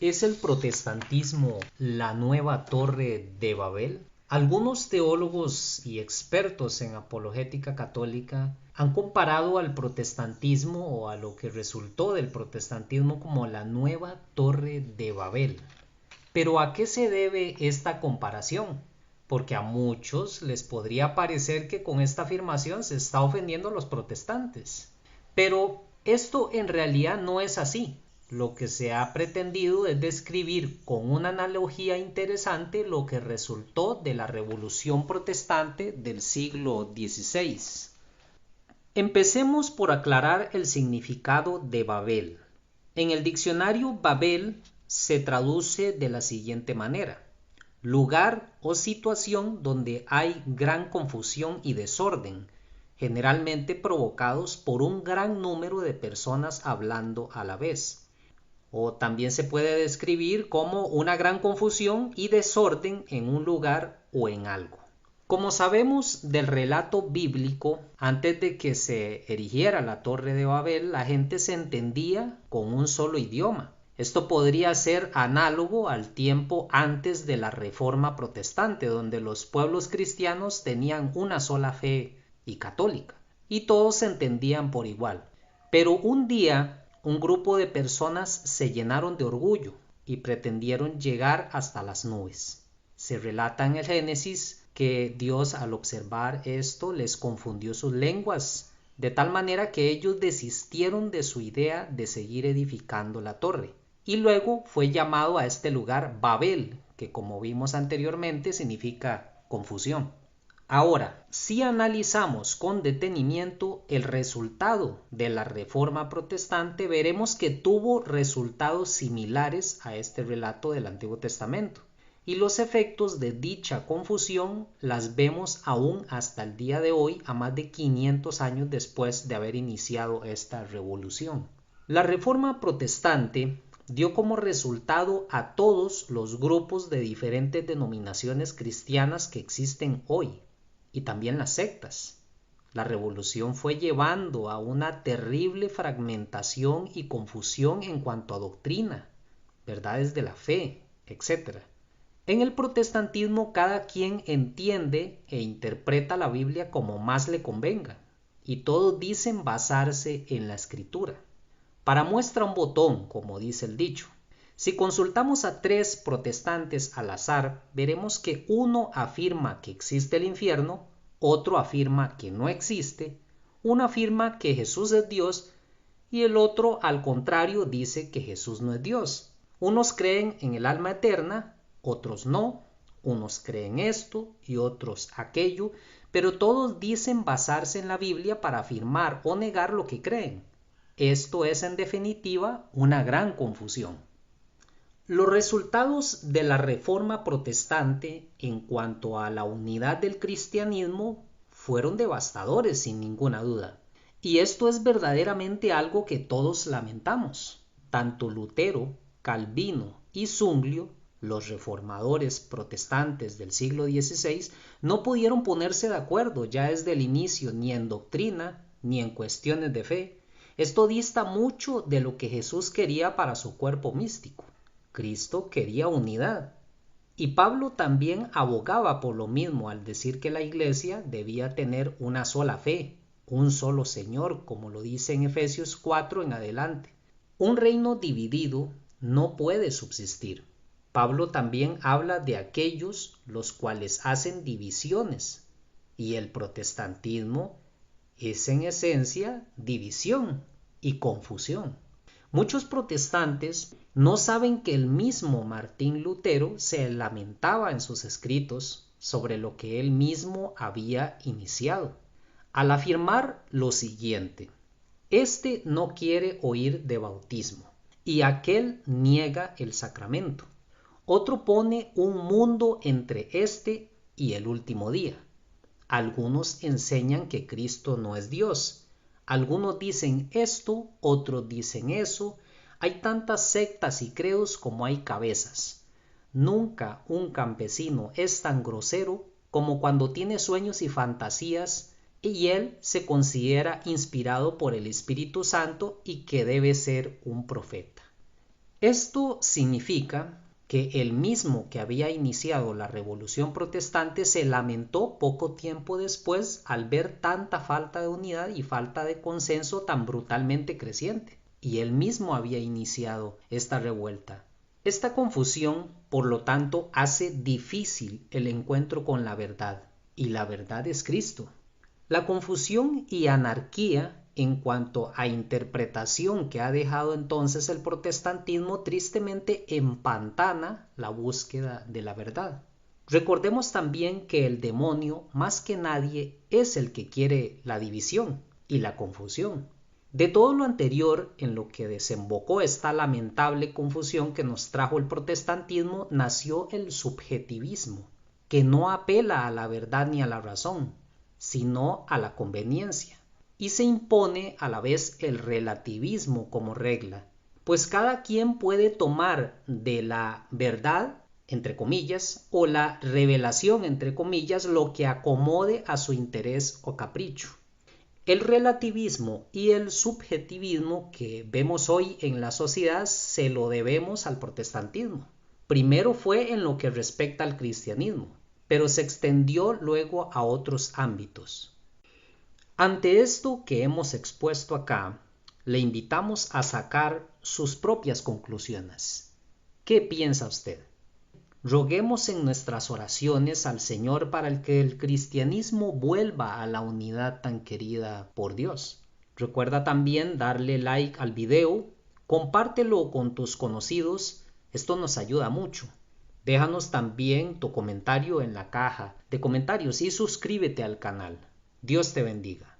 ¿Es el protestantismo la nueva Torre de Babel? Algunos teólogos y expertos en apologética católica han comparado al protestantismo o a lo que resultó del protestantismo como la nueva Torre de Babel. Pero ¿a qué se debe esta comparación? Porque a muchos les podría parecer que con esta afirmación se está ofendiendo a los protestantes. Pero esto en realidad no es así. Lo que se ha pretendido es describir con una analogía interesante lo que resultó de la Revolución Protestante del siglo XVI. Empecemos por aclarar el significado de Babel. En el diccionario, Babel se traduce de la siguiente manera: lugar o situación donde hay gran confusión y desorden, generalmente provocados por un gran número de personas hablando a la vez. O también se puede describir como una gran confusión y desorden en un lugar o en algo. Como sabemos del relato bíblico, antes de que se erigiera la Torre de Babel, la gente se entendía con un solo idioma. Esto podría ser análogo al tiempo antes de la Reforma Protestante, donde los pueblos cristianos tenían una sola fe y católica, y todos se entendían por igual. Pero un día un grupo de personas se llenaron de orgullo y pretendieron llegar hasta las nubes. Se relata en el Génesis que Dios, al observar esto, les confundió sus lenguas, de tal manera que ellos desistieron de su idea de seguir edificando la torre. Y luego fue llamado a este lugar Babel, que como vimos anteriormente significa confusión. Ahora, si analizamos con detenimiento el resultado de la Reforma Protestante, veremos que tuvo resultados similares a este relato del Antiguo Testamento. Y los efectos de dicha confusión las vemos aún hasta el día de hoy, a más de 500 años después de haber iniciado esta revolución. La Reforma Protestante dio como resultado a todos los grupos de diferentes denominaciones cristianas que existen hoy, y también las sectas. La revolución fue llevando a una terrible fragmentación y confusión en cuanto a doctrina, verdades de la fe, etc. En el protestantismo cada quien entiende e interpreta la Biblia como más le convenga, y todos dicen basarse en la Escritura. Para muestra un botón, como dice el dicho. Si consultamos a 3 protestantes al azar, veremos que uno afirma que existe el infierno, otro afirma que no existe, uno afirma que Jesús es Dios y el otro, al contrario, dice que Jesús no es Dios. Unos creen en el alma eterna, otros no, unos creen esto y otros aquello, pero todos dicen basarse en la Biblia para afirmar o negar lo que creen. Esto es, en definitiva, una gran confusión. Los resultados de la Reforma Protestante en cuanto a la unidad del cristianismo fueron devastadores, sin ninguna duda. Y esto es verdaderamente algo que todos lamentamos. Tanto Lutero, Calvino y Zwinglio, los reformadores protestantes del siglo XVI, no pudieron ponerse de acuerdo ya desde el inicio ni en doctrina ni en cuestiones de fe. Esto dista mucho de lo que Jesús quería para su cuerpo místico. Cristo quería unidad. Y Pablo también abogaba por lo mismo al decir que la iglesia debía tener una sola fe, un solo Señor, como lo dice en Efesios 4 en adelante. Un reino dividido no puede subsistir. Pablo también habla de aquellos los cuales hacen divisiones, y el protestantismo es en esencia división y confusión. Muchos protestantes no saben que el mismo Martín Lutero se lamentaba en sus escritos sobre lo que él mismo había iniciado, al afirmar lo siguiente: este no quiere oír de bautismo, y aquel niega el sacramento. Otro pone un mundo entre este y el último día. Algunos enseñan que Cristo no es Dios. Algunos dicen esto, otros dicen eso. Hay tantas sectas y credos como hay cabezas. Nunca un campesino es tan grosero como cuando tiene sueños y fantasías y él se considera inspirado por el Espíritu Santo y que debe ser un profeta. Esto significa que el mismo que había iniciado la Revolución Protestante se lamentó poco tiempo después al ver tanta falta de unidad y falta de consenso tan brutalmente creciente. Y él mismo había iniciado esta revuelta. Esta confusión, por lo tanto, hace difícil el encuentro con la verdad, y la verdad es Cristo. La confusión y anarquía en cuanto a interpretación que ha dejado entonces el protestantismo tristemente empantana la búsqueda de la verdad. Recordemos también que el demonio, más que nadie, es el que quiere la división y la confusión. De todo lo anterior en lo que desembocó esta lamentable confusión que nos trajo el protestantismo, nació el subjetivismo, que no apela a la verdad ni a la razón, sino a la conveniencia. Y se impone a la vez el relativismo como regla, pues cada quien puede tomar de la verdad, entre comillas, o la revelación, entre comillas, lo que acomode a su interés o capricho. El relativismo y el subjetivismo que vemos hoy en la sociedad se lo debemos al protestantismo. Primero fue en lo que respecta al cristianismo, pero se extendió luego a otros ámbitos. Ante esto que hemos expuesto acá, le invitamos a sacar sus propias conclusiones. ¿Qué piensa usted? Roguemos en nuestras oraciones al Señor para que el cristianismo vuelva a la unidad tan querida por Dios. Recuerda también darle like al video, compártelo con tus conocidos, esto nos ayuda mucho. Déjanos también tu comentario en la caja de comentarios y suscríbete al canal. Dios te bendiga.